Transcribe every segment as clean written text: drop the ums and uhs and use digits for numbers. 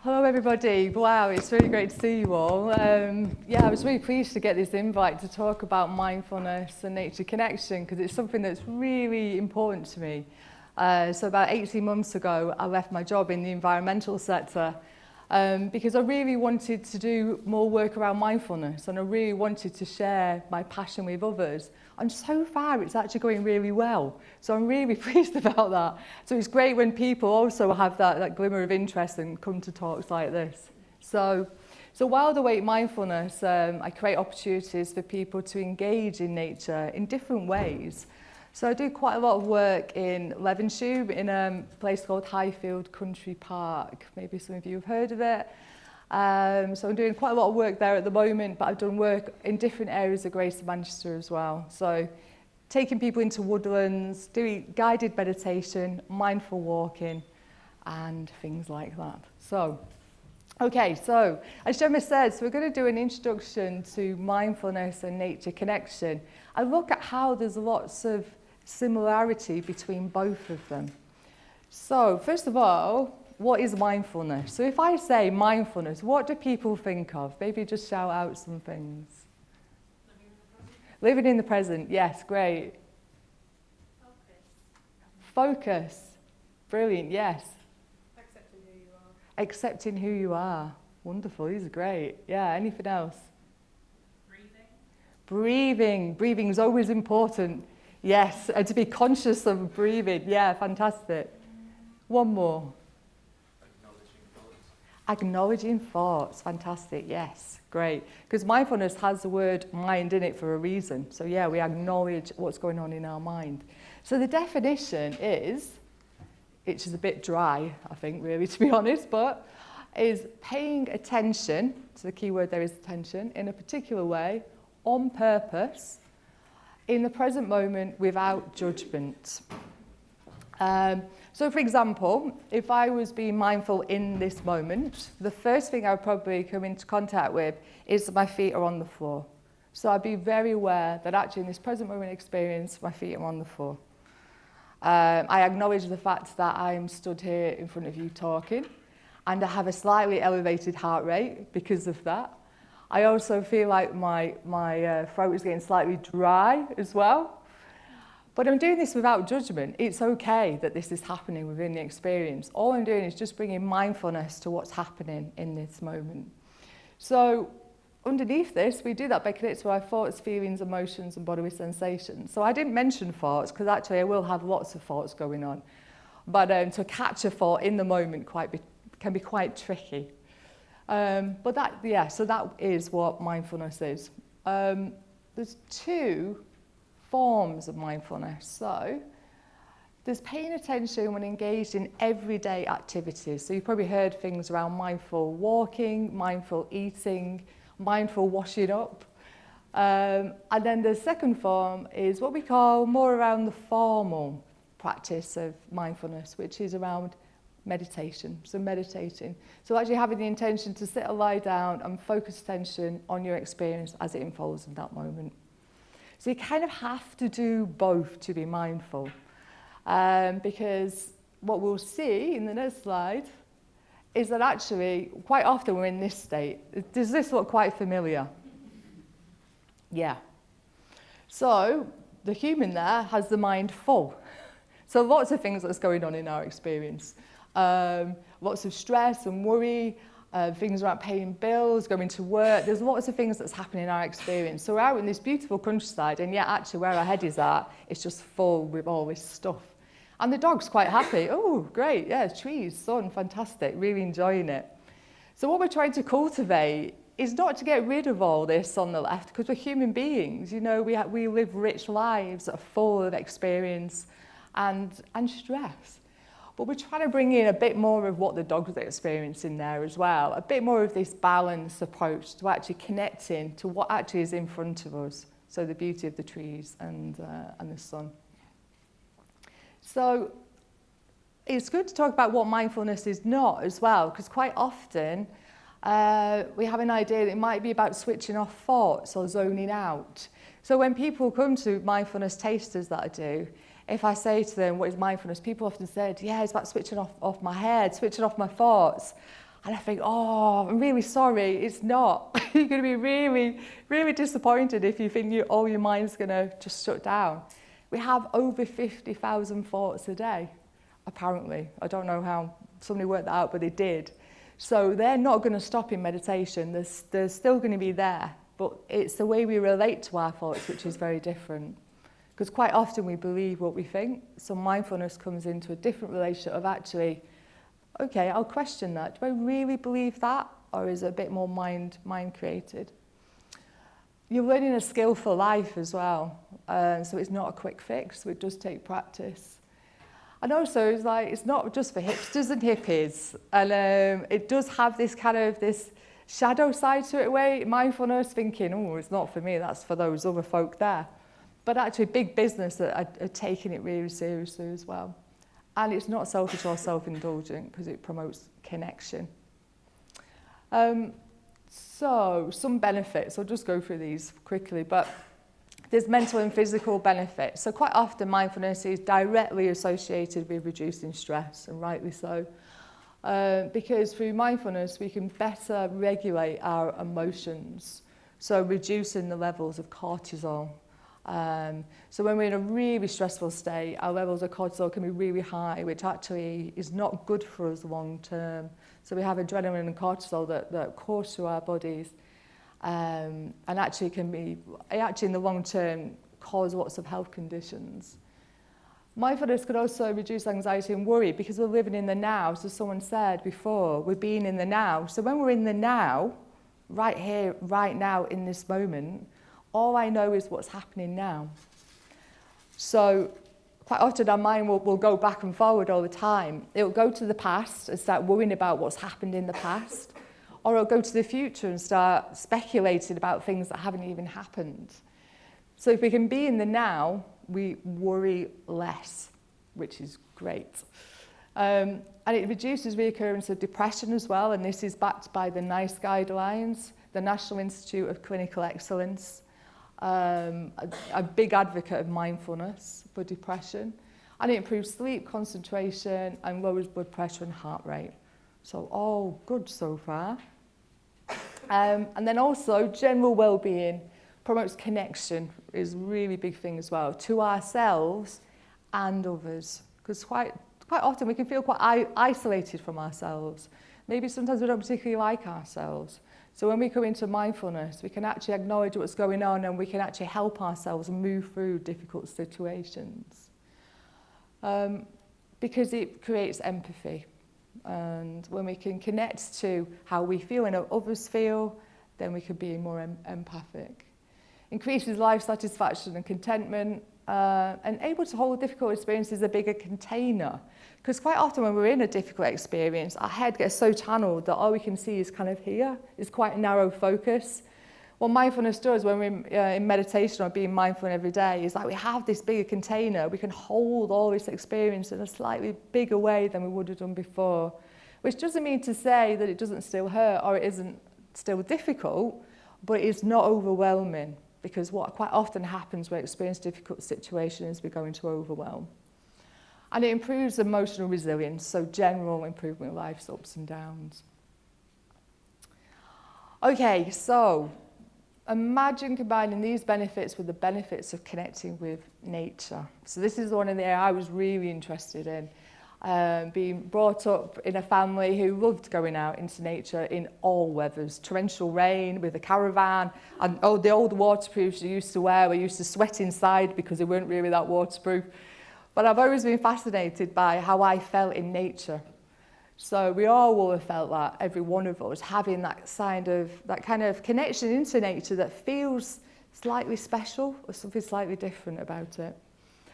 Hello everybody, wow, it's really great to see you all. I was really pleased to get this invite to talk about mindfulness and nature connection because it's something that's really important to me. So about 18 months ago, I left my job in the environmental sector because I really wanted to do more work around mindfulness and I really wanted to share my passion with others. And so far, it's actually going really well. So I'm really pleased about that. So it's great when people also have that glimmer of interest and come to talks like this. So while awake mindfulness, I create opportunities for people to engage in nature in different ways. So I do quite a lot of work in Levenshulme in a place called Highfield Country Park. Maybe some of you have heard of it. So I'm doing quite a lot of work there at the moment, but I've done work in different areas of Greater Manchester as well. So taking people into woodlands, doing guided meditation, mindful walking, and things like that. So as Gemma said, we're going to do an introduction to mindfulness and nature connection. I look at how there's lots of similarity between both of them. So first of all, what is mindfulness? So if I say mindfulness, what do people think of? Maybe just shout out some things. Living in the present, yes, great. Focus. Brilliant, yes. Accepting who you are. Accepting who you are. Wonderful, these are great. Yeah, anything else? Breathing. Breathing is always important. Yes, and to be conscious of breathing. Yeah, fantastic. One more. Acknowledging thoughts, fantastic, yes, great. Because mindfulness has the word mind in it for a reason. So yeah, we acknowledge what's going on in our mind. So the definition is, which is a bit dry, I think, really, to be honest, but is paying attention, so the key word there is attention, in a particular way, on purpose, in the present moment without judgment. So for example, if I was being mindful in this moment, the first thing I would probably come into contact with is that my feet are on the floor. So I'd be very aware that actually in this present moment experience, my feet are on the floor. I acknowledge the fact that I'm stood here in front of you talking, and I have a slightly elevated heart rate because of that. I also feel like my throat is getting slightly dry as well. But I'm doing this without judgment. It's okay that this is happening within the experience. All I'm doing is just bringing mindfulness to what's happening in this moment. So underneath this, we do that by connecting to our thoughts, feelings, emotions, and bodily sensations. So I didn't mention thoughts because actually I will have lots of thoughts going on. But to catch a thought in the moment can be quite tricky. So that is what mindfulness is. There's two forms of mindfulness. So there's paying attention when engaged in everyday activities. So you've probably heard things around mindful walking, mindful eating, mindful washing up. And then the second form is what we call more around the formal practice of mindfulness, which is around meditation, so meditating. So actually having the intention to sit or lie down and focus attention on your experience as it unfolds in that moment. So you kind of have to do both to be mindful. Because what we'll see in the next slide is that actually quite often we're in this state. Does this look quite familiar? Yeah. So the human there has the mind full. So lots of things that's going on in our experience. Lots of stress and worry, things around paying bills, going to work. There's lots of things that's happening in our experience. So we're out in this beautiful countryside, and yet actually where our head is at, it's just full with all this stuff. And the dog's quite happy. Oh, great, yeah, trees, sun, fantastic, really enjoying it. So what we're trying to cultivate is not to get rid of all this on the left, because we're human beings. You know, we live rich lives that are full of experience and stress. But we're trying to bring in a bit more of what the dog's experiencing there as well, a bit more of this balanced approach to actually connecting to what actually is in front of us, so the beauty of the trees and the sun. So it's good to talk about what mindfulness is not as well, because quite often we have an idea that it might be about switching off thoughts or zoning out. So when people come to mindfulness tasters that I do, if I say to them, what is mindfulness? People often said, yeah, it's about switching off my head, switching off my thoughts. And I think, oh, I'm really sorry, it's not. You're going to be really, really disappointed if you think all your mind's going to just shut down. We have over 50,000 thoughts a day, apparently. I don't know how somebody worked that out, but they did. So they're not going to stop in meditation. They're still going to be there. But it's the way we relate to our thoughts which is very different. Because quite often we believe what we think. So mindfulness comes into a different relationship of actually, okay, I'll question that. Do I really believe that? Or is it a bit more mind created? You're learning a skill for life as well. So it's not a quick fix. So it does take practice. And also, it's not just for hipsters and hippies. And it does have this kind of this shadow side to it, where mindfulness, thinking, oh, it's not for me, that's for those other folk there. But actually, big business are taking it really seriously as well. And it's not selfish or self-indulgent because it promotes connection. So, some benefits. I'll just go through these quickly, but there's mental and physical benefits. So quite often mindfulness is directly associated with reducing stress, and rightly so. Because through mindfulness we can better regulate our emotions, so reducing the levels of cortisol. So when we're in a really stressful state, our levels of cortisol can be really high, which actually is not good for us long term. So we have adrenaline and cortisol that course through our bodies, and actually in the long term cause lots of health conditions. Mindfulness could also reduce anxiety and worry because we're living in the now. So someone said before, we're being in the now. So when we're in the now, right here, right now, in this moment, all I know is what's happening now. So quite often our mind will go back and forward all the time. It'll go to the past and start worrying about what's happened in the past, or it'll go to the future and start speculating about things that haven't even happened. So if we can be in the now, we worry less, which is great. And it reduces reoccurrence of depression as well, and this is backed by the NICE guidelines, the National Institute of Clinical Excellence, a big advocate of mindfulness for depression. And it improves sleep, concentration, and lowers blood pressure and heart rate. So all good so far. And then also general well-being. Promotes connection is a really big thing as well, to ourselves and others. Because quite often we can feel quite isolated from ourselves. Maybe sometimes we don't particularly like ourselves. So when we come into mindfulness, we can actually acknowledge what's going on and we can actually help ourselves move through difficult situations. Because it creates empathy. And when we can connect to how we feel and how others feel, then we can be more empathic. Increases life satisfaction and contentment, and able to hold difficult experiences in a bigger container. Because quite often when we're in a difficult experience, our head gets so tunneled that all we can see is kind of here. It's quite a narrow focus. What mindfulness does when we're in meditation or being mindful every day is like we have this bigger container. We can hold all this experience in a slightly bigger way than we would have done before. Which doesn't mean to say that it doesn't still hurt or it isn't still difficult, but it's not overwhelming. Because what quite often happens when we experience difficult situations is we go into overwhelm. And it improves emotional resilience, so general improvement of life's ups and downs. Okay, so imagine combining these benefits with the benefits of connecting with nature. So this is the one in the area I was really interested in. Being brought up in a family who loved going out into nature in all weathers, torrential rain with a caravan, and the old waterproofs you used to wear, we used to sweat inside because they weren't really that waterproof. But I've always been fascinated by how I felt in nature. So we all will have felt that, every one of us, having that kind of connection into nature that feels slightly special or something slightly different about it.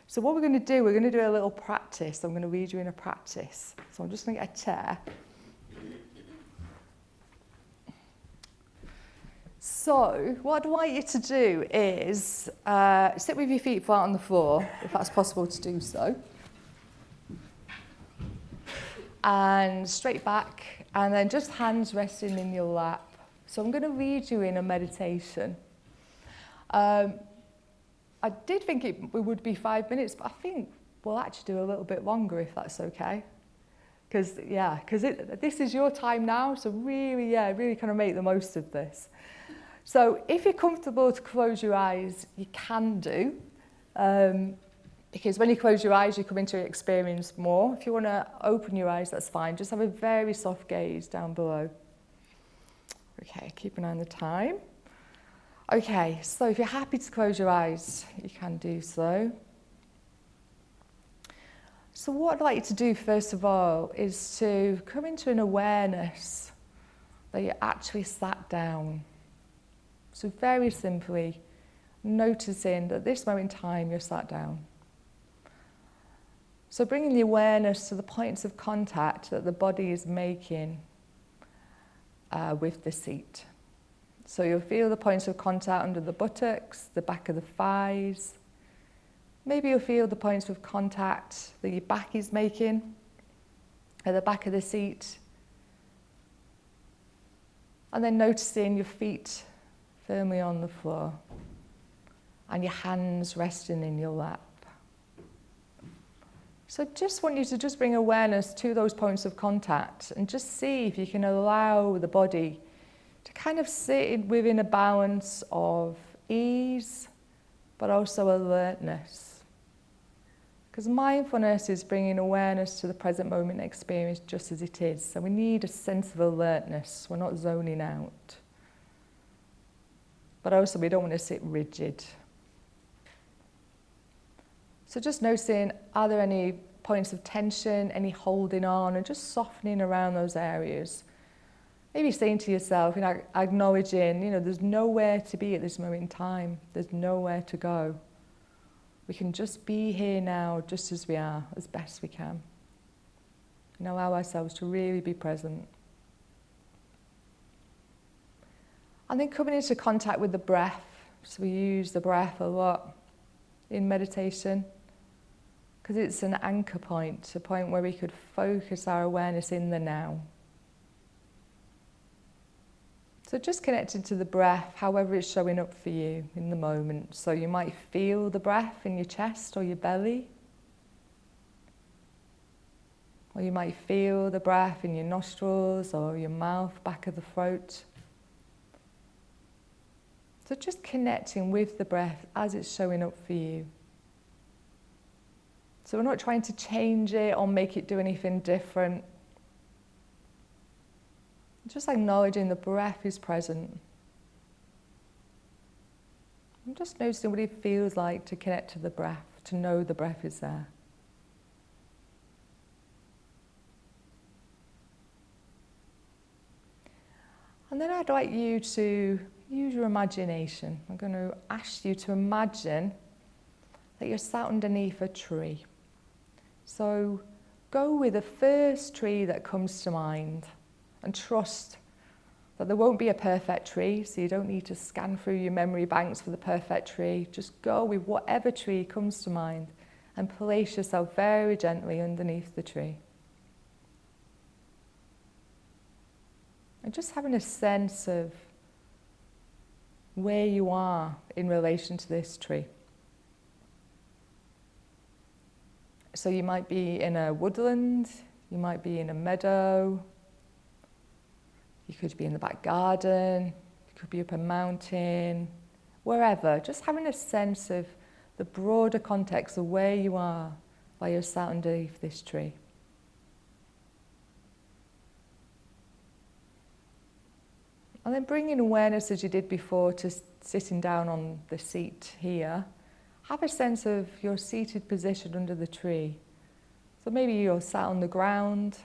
So what we're going to do a little practice. I'm going to read you in a practice. So I'm just going to get a chair. So what I'd like you to do is sit with your feet flat on the floor, if that's possible to do so. And straight back, and then just hands resting in your lap. So I'm going to read you in a meditation. I did think it would be 5 minutes, but I think we'll actually do a little bit longer if that's okay. Because this is your time now, so really kind of make the most of this. So if you're comfortable to close your eyes, you can do, because when you close your eyes, you come into your experience more. If you want to open your eyes, that's fine. Just have a very soft gaze down below. Okay, keep an eye on the time. Okay, so if you're happy to close your eyes, you can do so. So what I'd like you to do first of all is to come into an awareness that you're actually sat down. So very simply, noticing that at this moment in time you're sat down. So bringing the awareness to the points of contact that the body is making with the seat. So you'll feel the points of contact under the buttocks, the back of the thighs. Maybe you'll feel the points of contact that your back is making at the back of the seat. And then noticing your feet firmly on the floor and your hands resting in your lap. So I just want you to just bring awareness to those points of contact and just see if you can allow the body to kind of sit within a balance of ease, but also alertness. Because mindfulness is bringing awareness to the present moment experience just as it is. So we need a sense of alertness. We're not zoning out. But also we don't want to sit rigid. So just noticing, are there any points of tension, any holding on, and just softening around those areas. Maybe saying to yourself, acknowledging, there's nowhere to be at this moment in time. There's nowhere to go. We can just be here now, just as we are, as best we can. And allow ourselves to really be present. And then coming into contact with the breath. So we use the breath a lot in meditation, because it's an anchor point, a point where we could focus our awareness in the now. So just connecting to the breath, however it's showing up for you in the moment. So you might feel the breath in your chest or your belly. Or you might feel the breath in your nostrils or your mouth, back of the throat. So just connecting with the breath as it's showing up for you. So we're not trying to change it or make it do anything different. Just acknowledging the breath is present. I'm just noticing what it feels like to connect to the breath, to know the breath is there. And then I'd like you to use your imagination. I'm going to ask you to imagine that you're sat underneath a tree. So go with the first tree that comes to mind and trust that there won't be a perfect tree, so you don't need to scan through your memory banks for the perfect tree. Just go with whatever tree comes to mind and place yourself very gently underneath the tree. And just having a sense of where you are in relation to this tree. So you might be in a woodland, you might be in a meadow, you could be in the back garden, you could be up a mountain, wherever. Just having a sense of the broader context of where you are while you're sat underneath this tree. And then bringing awareness as you did before to sitting down on the seat here. Have a sense of your seated position under the tree. So maybe you're sat on the ground,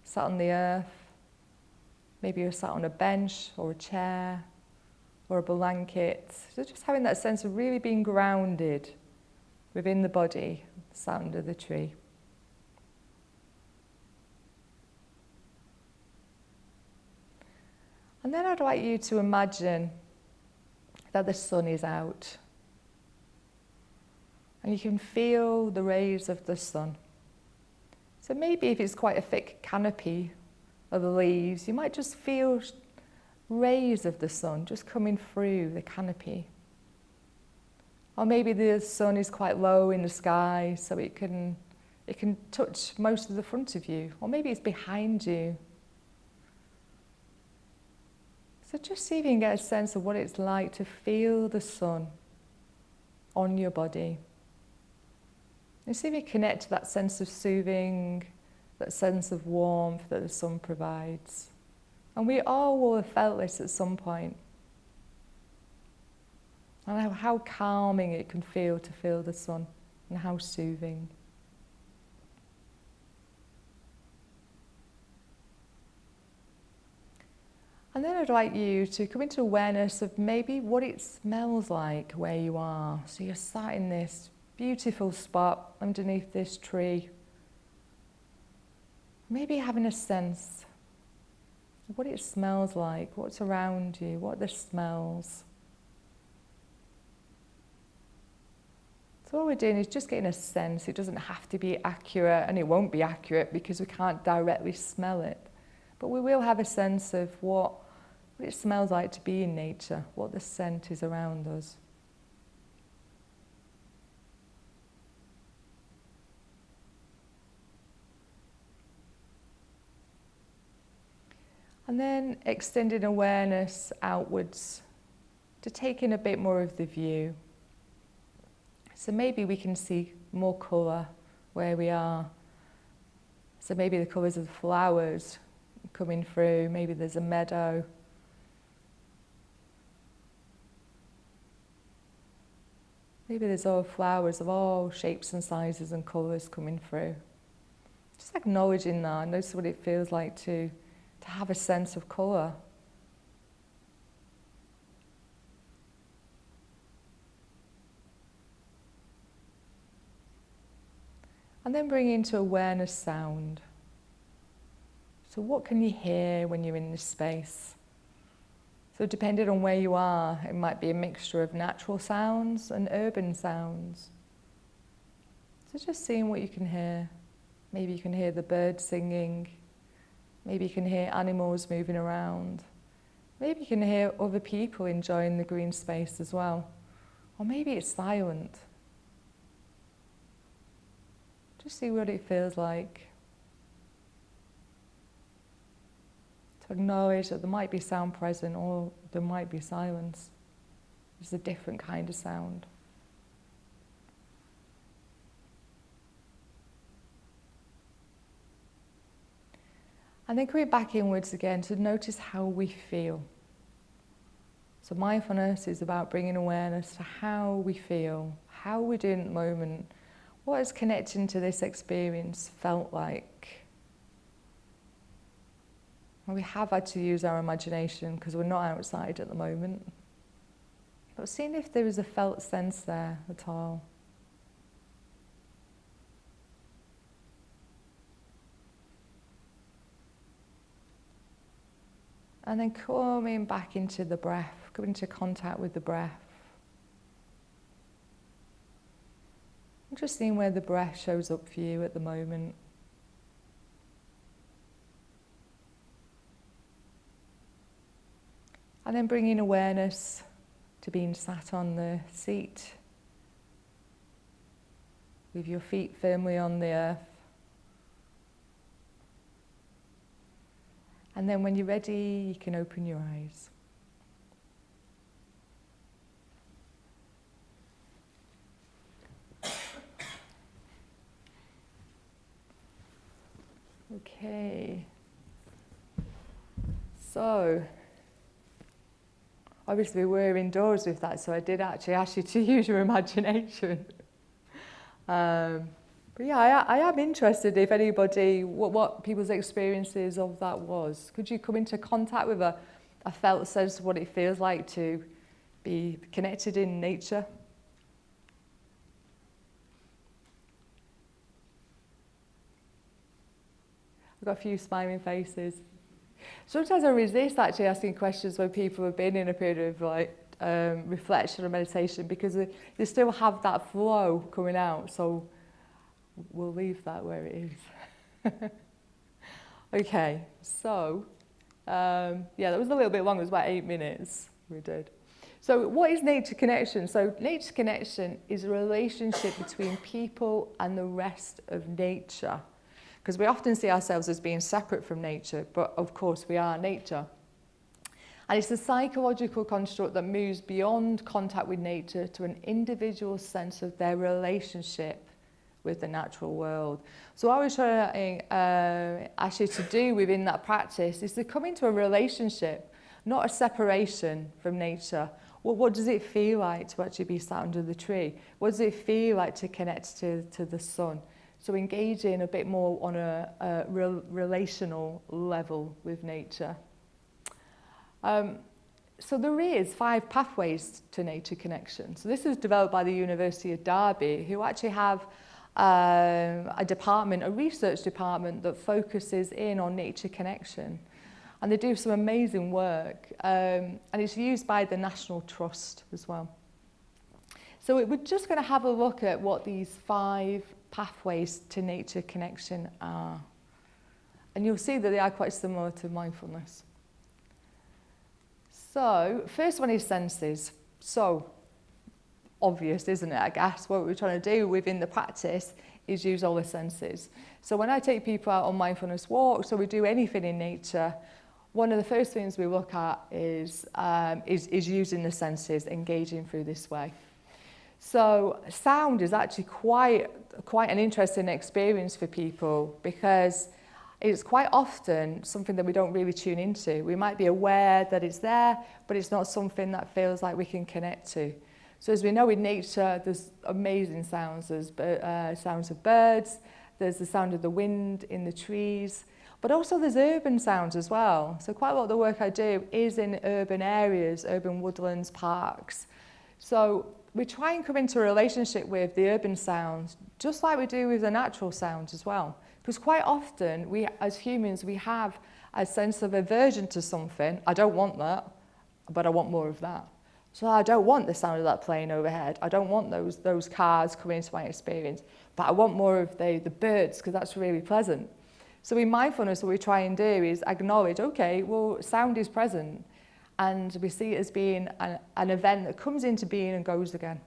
sat on the earth. Maybe you're sat on a bench or a chair or a blanket. So just having that sense of really being grounded within the body, sat under the tree. And then I'd like you to imagine that the sun is out. And you can feel the rays of the sun. So maybe if it's quite a thick canopy of the leaves, you might just feel rays of the sun just coming through the canopy. Or maybe the sun is quite low in the sky, so it can It can touch most of the front of you, or maybe it's behind you. So just see if you can get a sense of what it's like to feel the sun on your body. And see if you connect to that sense of soothing, that sense of warmth that the sun provides. And we all will have felt this at some point. And how calming it can feel to feel the sun, and how soothing. And then I'd like you to come into awareness of maybe what it smells like where you are. So you're sat in this beautiful spot underneath this tree. Maybe having a sense of what it smells like, what's around you, what the smells. So what we're doing is just getting a sense. It doesn't have to be accurate, and it won't be accurate because we can't directly smell it. But we will have a sense of what it smells like to be in nature, what the scent is around us. And then extending awareness outwards to take in a bit more of the view. So maybe we can see more colour where we are. So maybe the colours of the flowers coming through, maybe there's a meadow. Maybe there's all flowers of all shapes and sizes and colours coming through. Just acknowledging that, notice what it feels like to have a sense of colour. And then bring into awareness sound. So what can you hear when you're in this space? So depending on where you are, it might be a mixture of natural sounds and urban sounds. So just seeing what you can hear. Maybe you can hear the birds singing. Maybe you can hear animals moving around. Maybe you can hear other people enjoying the green space as well. Or maybe it's silent. Just see what it feels like. To acknowledge that there might be sound present or there might be silence. It's a different kind of sound. And then coming back inwards again to notice how we feel. So mindfulness is about bringing awareness to how we feel, how we're doing at the moment, what is connecting to this experience felt like. And we have had to use our imagination because we're not outside at the moment. But seeing if there is a felt sense there at all. And then coming back into the breath, coming into contact with the breath. And just seeing where the breath shows up for you at the moment. And then bringing awareness to being sat on the seat with your feet firmly on the earth. And then when you're ready, you can open your eyes. Okay. So, obviously we're indoors with that, so I did actually ask you to use your imagination. But yeah, I am interested if anybody, what people's experiences of that was. Could you come into contact with a felt sense of what it feels like to be connected in nature? I've got a few smiling faces. Sometimes I resist actually asking questions when people have been in a period of reflection or meditation because they still have that flow coming out. So we'll leave that where it is. Okay, so yeah, that was a little bit long. It was about 8 minutes we did. So what is nature connection? So nature connection is a relationship between people and the rest of nature. Because we often see ourselves as being separate from nature, but of course we are nature. And it's a psychological construct that moves beyond contact with nature to an individual's sense of their relationship with the natural world. So what I was trying to ask you to do within that practice is to come into a relationship, not a separation from nature. Well, what does it feel like to actually be sat under the tree? What does it feel like to connect to the sun? So engaging a bit more on a relational level with nature. So there is 5 pathways to nature connection. So this was developed by the University of Derby, who actually have a department, a research department that focuses in on nature connection. And they do some amazing work. And it's used by the National Trust as well. So we're just going to have a look at what these 5 pathways to nature connection are. And you'll see that they are quite similar to mindfulness. So, first one is senses. So, obvious, isn't it? I guess what we're trying to do within the practice is use all the senses. So when I take people out on mindfulness walks, or we do anything in nature, one of the first things we look at is using the senses, engaging through this way. So sound is actually quite an interesting experience for people, because it's quite often something that we don't really tune into. We might be aware that it's there, but it's not something that feels like we can connect to. So as we know in nature, there's amazing sounds. There's sounds of birds, there's the sound of the wind in the trees, but also there's urban sounds as well. So quite a lot of the work I do is in urban areas, urban woodlands, parks. So we try and come into a relationship with the urban sounds, just like we do with the natural sounds as well. Because quite often, we as humans, we have a sense of aversion to something. I don't want that, but I want more of that. So I don't want the sound of that plane overhead. I don't want those cars coming into my experience, but I want more of the birds, because that's really pleasant. So in mindfulness, what we try and do is acknowledge, okay, well, sound is present, and we see it as being an event that comes into being and goes again.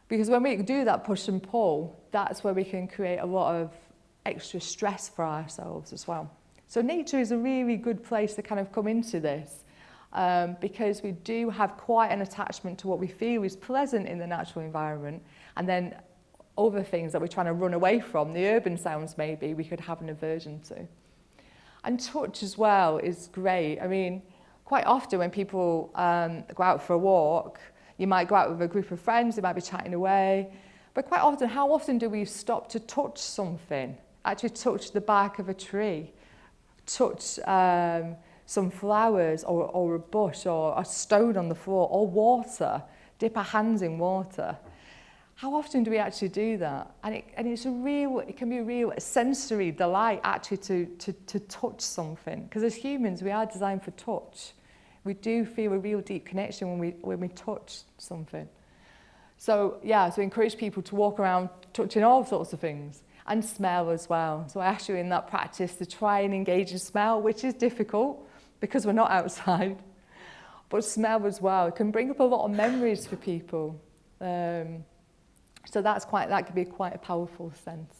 Because when we do that push and pull, that's where we can create a lot of extra stress for ourselves as well. So nature is a really good place to kind of come into this, because we do have quite an attachment to what we feel is pleasant in the natural environment, and then other things that we're trying to run away from, the urban sounds maybe, we could have an aversion to. And touch as well is great. I mean, quite often when people go out for a walk, you might go out with a group of friends, they might be chatting away, but quite often, how often do we stop to touch something? Actually touch the bark of a tree, touch some flowers, or a bush, or a stone on the floor, or water, dip our hands in water. How often do we actually do that? And it can be a real sensory delight actually to touch something, because as humans we are designed for touch. We do feel a real deep connection when we touch something. So yeah, so encourage people to walk around touching all sorts of things. And smell as well. So I ask you in that practice to try and engage in smell, which is difficult because we're not outside. But smell as well, it can bring up a lot of memories for people. So that can be quite a powerful sense.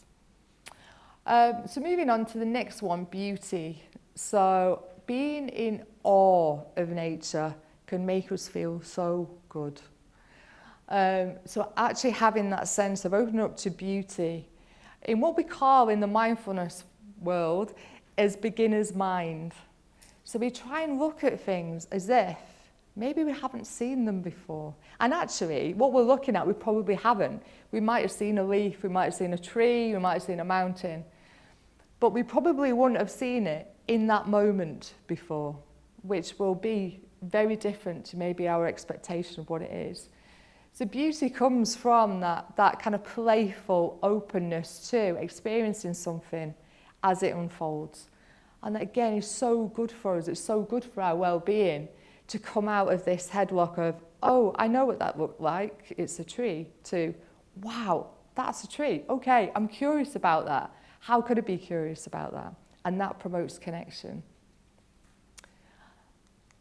So moving on to the next one, beauty. So being in awe of nature can make us feel so good. So actually having that sense of opening up to beauty in what we call in the mindfulness world as beginner's mind. So we try and look at things as if maybe we haven't seen them before. And actually, what we're looking at, we probably haven't. We might have seen a leaf, we might have seen a tree, we might have seen a mountain, but we probably wouldn't have seen it in that moment before, which will be very different to maybe our expectation of what it is. So beauty comes from that kind of playful openness to experiencing something as it unfolds. And that again is so good for us, it's so good for our well-being to come out of this headlock of, oh, I know what that looked like, it's a tree, to, wow, that's a tree, okay, I'm curious about that. How could I be curious about that? And that promotes connection.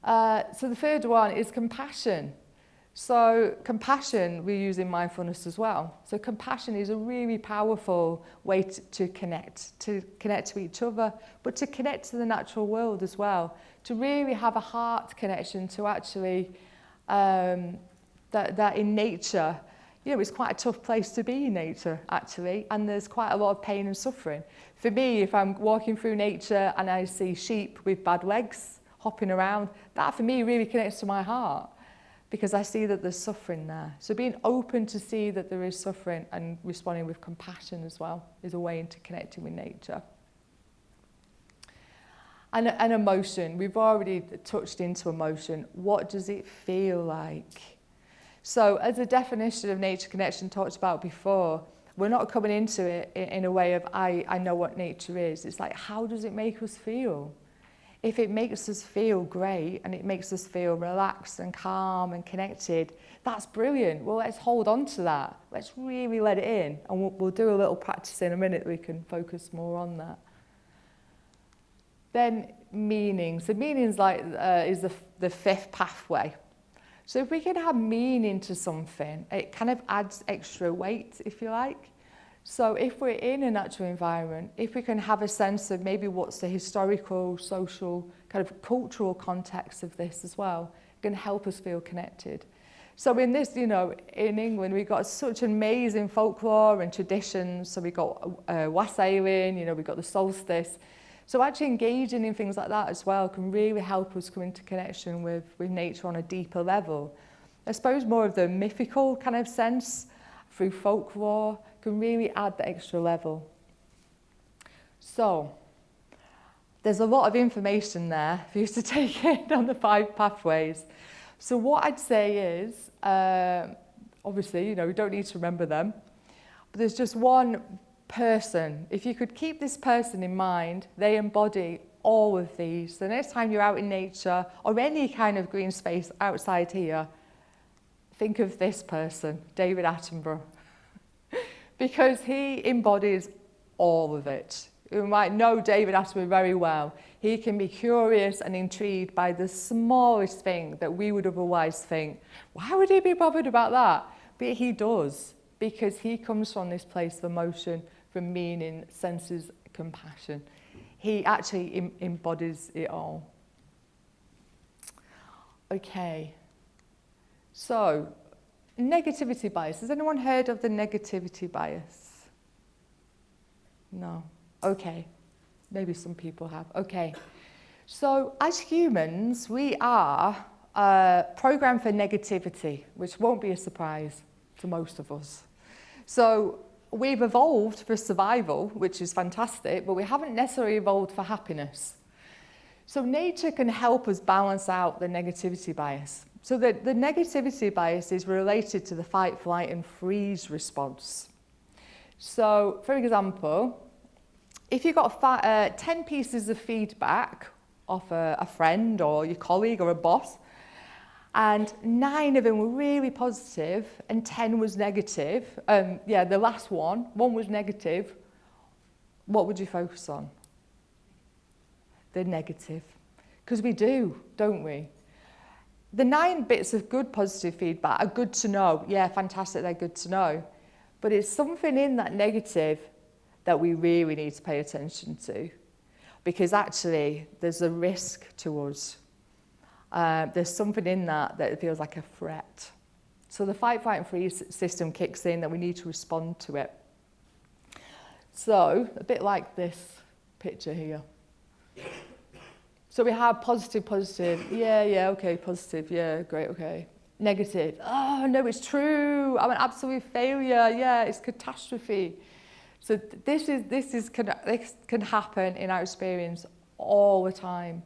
So the third one is compassion. So compassion we use in mindfulness as well. So compassion is a really powerful way to connect to each other, but to connect to the natural world as well, to really have a heart connection to actually that in nature, you know, it's quite a tough place to be in nature actually, and there's quite a lot of pain and suffering. For me, if I'm walking through nature and I see sheep with bad legs hopping around, that for me really connects to my heart, because I see that there's suffering there. So being open to see that there is suffering and responding with compassion as well is a way into connecting with nature. And emotion, we've already touched into emotion. What does it feel like? So as a definition of nature connection talked about before, we're not coming into it in a way of I know what nature is. It's like, how does it make us feel? If it makes us feel great and it makes us feel relaxed and calm and connected, that's brilliant. Well, let's hold on to that. Let's really let it in. And we'll do a little practice in a minute. We can focus more on that. Then meaning. So meaning's like is the fifth pathway. So if we can have meaning to something, it kind of adds extra weight, if you like. So if we're in a natural environment, if we can have a sense of maybe what's the historical, social, kind of cultural context of this as well, it can help us feel connected. So in this, you know, in England, we've got such amazing folklore and traditions. So we've got wassailing, you know, we've got the solstice. So actually engaging in things like that as well can really help us come into connection with nature on a deeper level. I suppose more of the mythical kind of sense through folklore can really add the extra level. So there's a lot of information there for you to take in on the 5 pathways. So what I'd say is, obviously, you know, we don't need to remember them, but there's just one person. If you could keep this person in mind, they embody all of these. The next time you're out in nature or any kind of green space outside here, think of this person, David Attenborough, because he embodies all of it. You might know David Attenborough very well. He can be curious and intrigued by the smallest thing that we would otherwise think, why would he be bothered about that? But he does, because he comes from this place of emotion, from meaning, senses, compassion. He actually embodies it all. Okay. So, negativity bias. Has anyone heard of the negativity bias? No. Okay. Maybe some people have. Okay. So, as humans, we are programmed for negativity, which won't be a surprise to most of us. So, we've evolved for survival, which is fantastic, but we haven't necessarily evolved for happiness. So nature can help us balance out the negativity bias. So the negativity bias is related to the fight, flight, and freeze response. So, for example, if you got 10 pieces of feedback off a friend or your colleague or a boss, and 9 of them were really positive and 10 was negative. The last one was negative. What would you focus on? The negative. Because we do, don't we? The 9 bits of good positive feedback are good to know. Yeah, fantastic, they're good to know. But it's something in that negative that we really need to pay attention to. Because actually, there's a risk to us. There's something in that feels like a threat. So the fight, flight, and freeze system kicks in, that we need to respond to it. So, a bit like this picture here. So we have positive, okay, positive, yeah, great, okay. Negative, oh no, it's true, I'm an absolute failure, yeah, it's catastrophe. So this can happen in our experience all the time.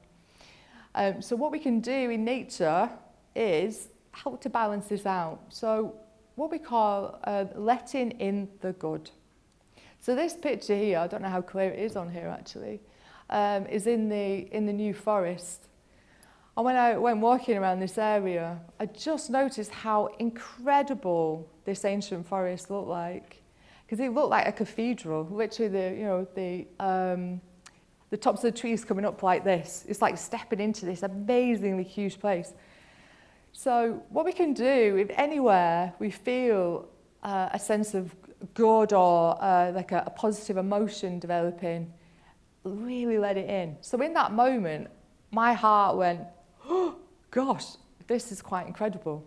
So what we can do in nature is help to balance this out. So what we call letting in the good. So this picture here, I don't know how clear it is on here actually, is in the New Forest. And when I went walking around this area, I just noticed how incredible this ancient forest looked like. Because it looked like a cathedral, literally the tops of the trees coming up like this. It's like stepping into this amazingly huge place. So what we can do, if anywhere we feel a sense of good or like a positive emotion developing, really let it in. So in that moment, my heart went, oh gosh, this is quite incredible.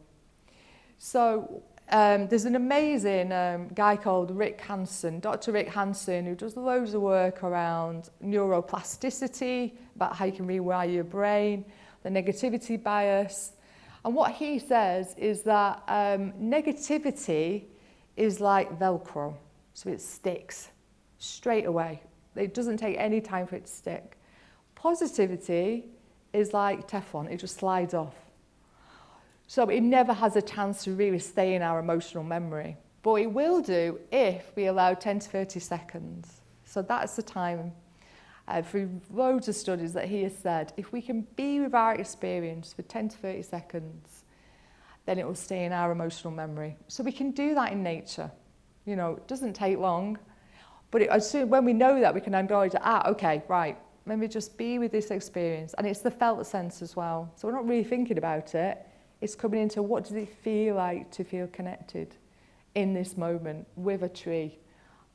So there's an amazing guy called Rick Hanson, Dr. Rick Hanson, who does loads of work around neuroplasticity, about how you can rewire your brain, the negativity bias. And what he says is that negativity is like Velcro, so it sticks straight away. It doesn't take any time for it to stick. Positivity is like Teflon, it just slides off. So it never has a chance to really stay in our emotional memory. But it will do if we allow 10 to 30 seconds. So that's the time. Through loads of studies that he has said, if we can be with our experience for 10 to 30 seconds, then it will stay in our emotional memory. So we can do that in nature. You know, it doesn't take long. But as soon when we know that, we can acknowledge that, okay, right, let me just be with this experience. And it's the felt sense as well. So we're not really thinking about it. It's coming into what does it feel like to feel connected in this moment with a tree,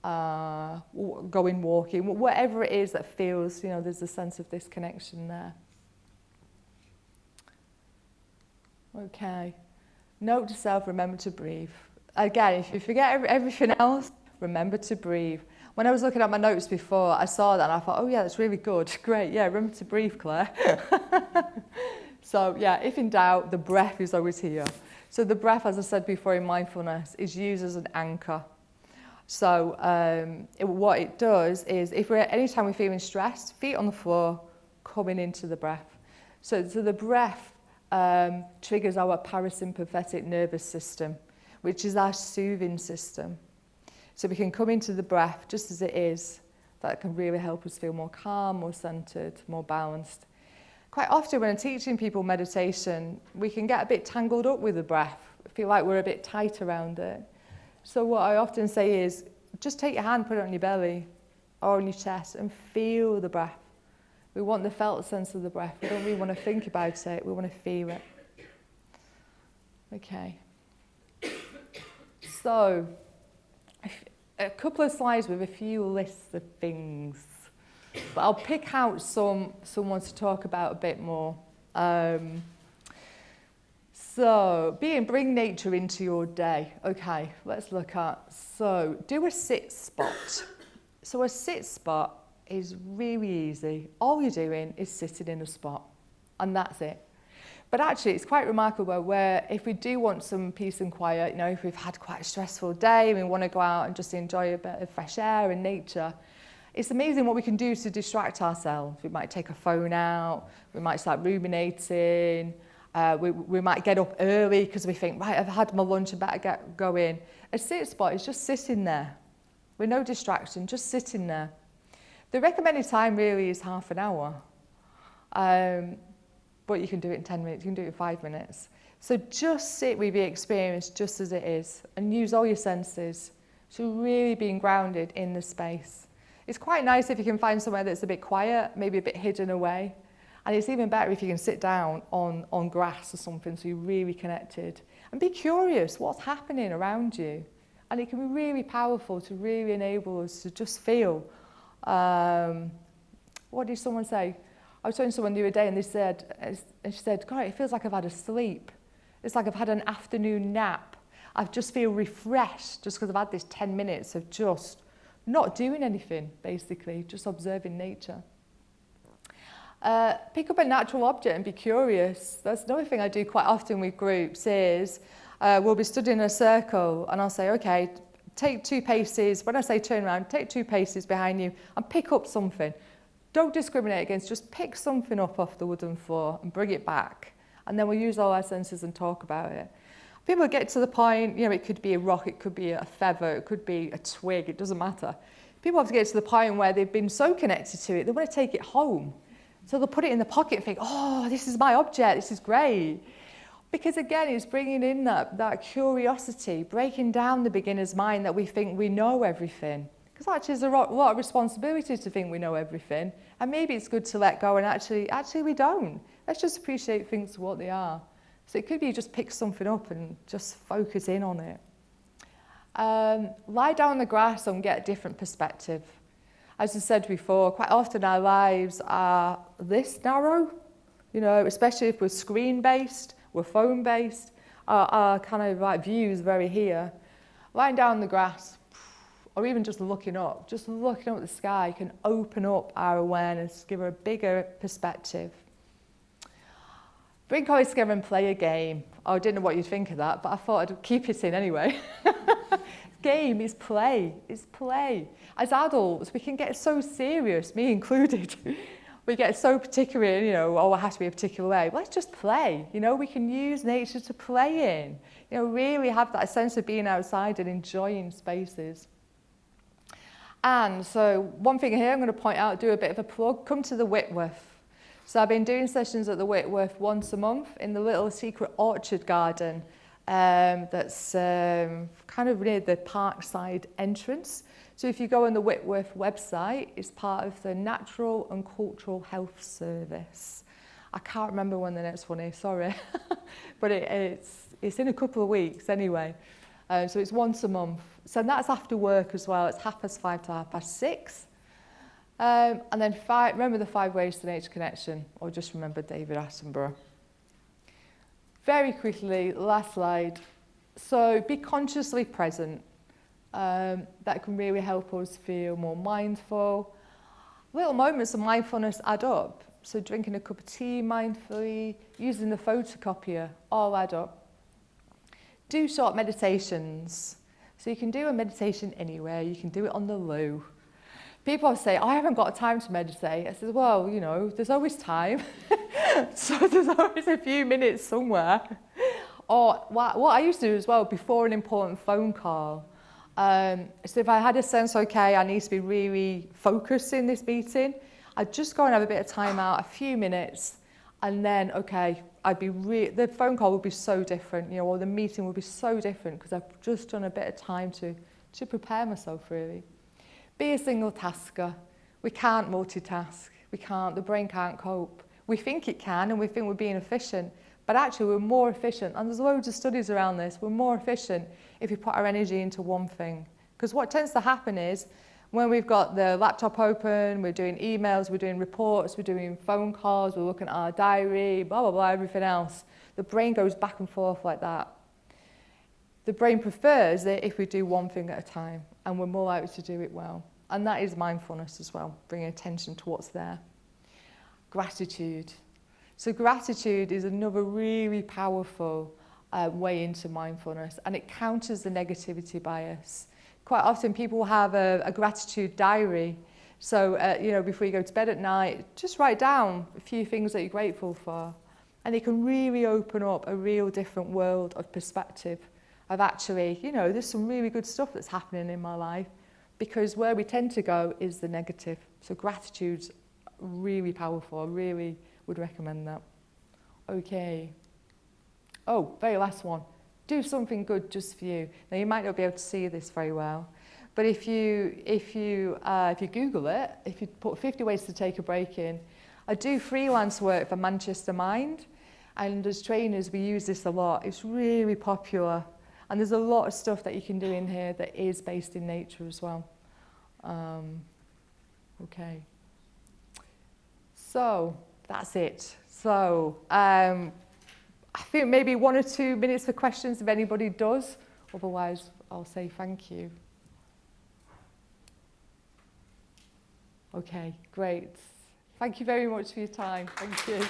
going walking, whatever it is that feels, you know, there's a sense of this connection there. Okay. Note to self, remember to breathe. Again, if you forget everything else, remember to breathe. When I was looking at my notes before, I saw that and I thought, oh yeah, that's really good. Great, yeah, remember to breathe, Claire. So yeah, if in doubt, the breath is always here. So the breath, as I said before in mindfulness, is used as an anchor. So what it does is, anytime we're feeling stressed, feet on the floor, coming into the breath. So the breath triggers our parasympathetic nervous system, which is our soothing system. So we can come into the breath just as it is. That can really help us feel more calm, more centered, more balanced. Quite often when I'm teaching people meditation, we can get a bit tangled up with the breath, feel like we're a bit tight around it. So what I often say is, just take your hand, put it on your belly or on your chest and feel the breath. We want the felt sense of the breath. We don't really want to think about it, we want to feel it. Okay. So, a couple of slides with a few lists of things. But I'll pick out someone to talk about a bit more. So, bring nature into your day. Okay, let's look at, so do a sit spot. So a sit spot is really easy. All you're doing is sitting in a spot, and that's it. But actually, it's quite remarkable where if we do want some peace and quiet, you know, if we've had quite a stressful day and we want to go out and just enjoy a bit of fresh air and nature, it's amazing what we can do to distract ourselves. We might take a phone out, we might start ruminating, we might get up early because we think, right, I've had my lunch, I better get going. A sit spot is just sitting there with no distraction, just sitting there. The recommended time really is half an hour. But you can do it in 10 minutes, you can do it in 5 minutes. So just sit with your experience just as it is and use all your senses. So really being grounded in the space. It's quite nice if you can find somewhere that's a bit quiet, maybe a bit hidden away. And it's even better if you can sit down on grass or something so you're really connected. And be curious what's happening around you. And it can be really powerful to really enable us to just feel. What did someone say? I was talking to someone the other day and she said, God, it feels like I've had a sleep. It's like I've had an afternoon nap. I just feel refreshed just because I've had this 10 minutes of just not doing anything, basically, just observing nature. Pick up a natural object and be curious. That's another thing I do quite often with groups is we'll be stood in a circle and I'll say, okay, take 2 paces. When I say turn around, take 2 paces behind you and pick up something. Don't discriminate against, just pick something up off the wooden floor and bring it back. And then we'll use all our senses and talk about it. People get to the point, you know, it could be a rock, it could be a feather, it could be a twig, it doesn't matter. People have to get to the point where they've been so connected to it, they want to take it home. So they'll put it in the pocket and think, oh, this is my object, this is great. Because again, it's bringing in that curiosity, breaking down the beginner's mind that we think we know everything. Because actually there's a lot of responsibility to think we know everything. And maybe it's good to let go and actually we don't. Let's just appreciate things for what they are. So it could be just pick something up and just focus in on it. Lie down on the grass and get a different perspective. As I said before, quite often our lives are this narrow, you know, especially if we're screen-based, we're phone-based, our kind of like view is very here. Lying down on the grass, or even just looking up at the sky can open up our awareness, give her a bigger perspective. Bring colleagues together and play a game. I didn't know what you'd think of that, but I thought I'd keep it in anyway. Game is play, As adults, we can get so serious, me included. We get so particular, you know, oh, it has to be a particular way. Well, let's just play, you know, we can use nature to play in. You know, really have that sense of being outside and enjoying spaces. And so one thing here I'm going to point out, do a bit of a plug, come to the Whitworth. So I've been doing sessions at the Whitworth once a month in the little secret orchard garden that's kind of near the Parkside entrance. So if you go on the Whitworth website, it's part of the Natural and Cultural Health Service. I can't remember when the next one is, sorry. But it's in a couple of weeks anyway. So it's once a month. So that's after work as well. It's 5:30 to 6:30. And then remember the 5 ways to nature connection, or just remember David Attenborough. Very quickly, last slide. So be consciously present. That can really help us feel more mindful. Little moments of mindfulness add up. So drinking a cup of tea mindfully, using the photocopier, all add up. Do short meditations. So you can do a meditation anywhere. You can do it on the loo. People say, I haven't got time to meditate. I said, well, you know, there's always time. So there's always a few minutes somewhere. Or what I used to do as well, before an important phone call. So if I had a sense, okay, I need to be really focused in this meeting, I'd just go and have a bit of time out, a few minutes, and then, okay, the phone call would be so different, you know, or the meeting would be so different because I've just done a bit of time to prepare myself, really. Be a single tasker. We can't multitask. The brain can't cope. We think it can and we think we're being efficient, but actually we're more efficient, and there's loads of studies around this, we're more efficient if we put our energy into one thing. Because what tends to happen is when we've got the laptop open, we're doing emails, we're doing reports, we're doing phone calls, we're looking at our diary, blah, blah, blah, everything else, the brain goes back and forth like that. The brain prefers it if we do one thing at a time, and we're more likely to do it well. And that is mindfulness as well, bringing attention to what's there. Gratitude. So gratitude is another really powerful way into mindfulness, and it counters the negativity bias. Quite often people have a gratitude diary. So, you know, before you go to bed at night, just write down a few things that you're grateful for. And it can really open up a real different world of perspective of actually, you know, there's some really good stuff that's happening in my life, because where we tend to go is the negative. So gratitude's really powerful. I really would recommend that. Okay. Oh, very last one. Do something good just for you. Now you might not be able to see this very well, but if you Google it, if you put 50 ways to take a break in, I do freelance work for Manchester Mind, and as trainers we use this a lot. It's really popular, and there's a lot of stuff that you can do in here that is based in nature as well. Okay. So that's it. So I think maybe 1 or 2 minutes for questions if anybody does. Otherwise, I'll say thank you. Okay, great. Thank you very much for your time. Thank you.